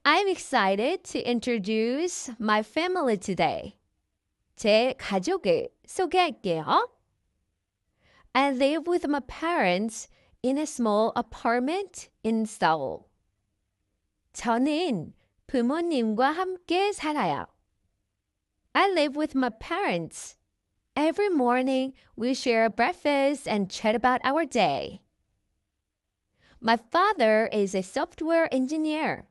I'm excited to introduce my family today. 제 가족을 소개할게요. I live with my parents in a small apartment in Seoul. 저는 부모님과 함께 살아요. I live with my parents. Every morning, we share breakfast and chat about our day. My father is a software engineer.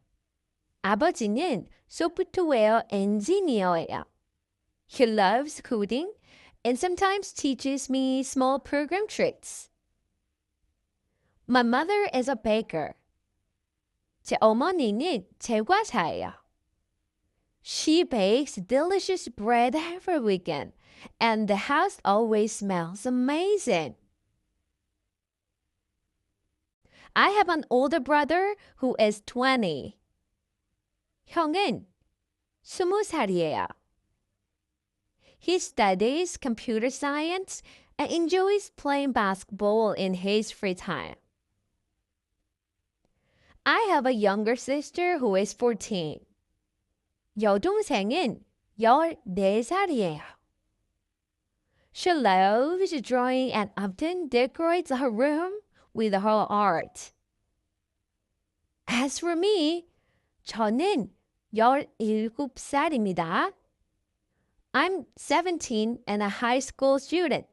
아버지는 소프트웨어 엔지니어예요. He loves coding and sometimes teaches me small program tricks. My mother is a baker. 제 어머니는 제과사예요. She bakes delicious bread every weekend, and the house always smells amazing. I have an older brother who is 20. 형은 20살이에요. He studies computer science and enjoys playing basketball in his free time. I have a younger sister who is 14. 여동생은 14살이에요. She loves drawing and often decorates her room with her art. As for me, 저는 17살입니다. I'm 17 and a high school student.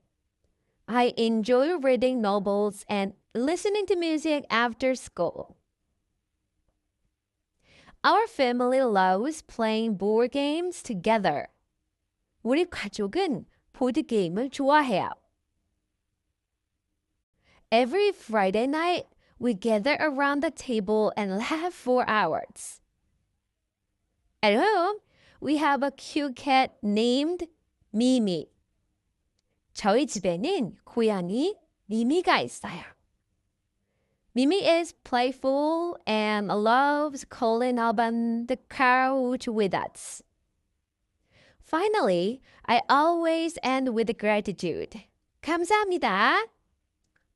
I enjoy reading novels and listening to music after school. Our family loves playing board games together. 우리 가족은 보드게임을 좋아해요. Every Friday night, we gather around the table and laugh for hours. At home, we have a cute cat named Mimi. 저희 집에는 고양이 미미가 있어요. Mimi is playful and loves calling up on the couch with us. Finally, I always end with gratitude. 감사합니다.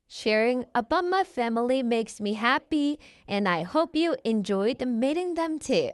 Sharing about my family makes me happy, and I hope you enjoyed meeting them too.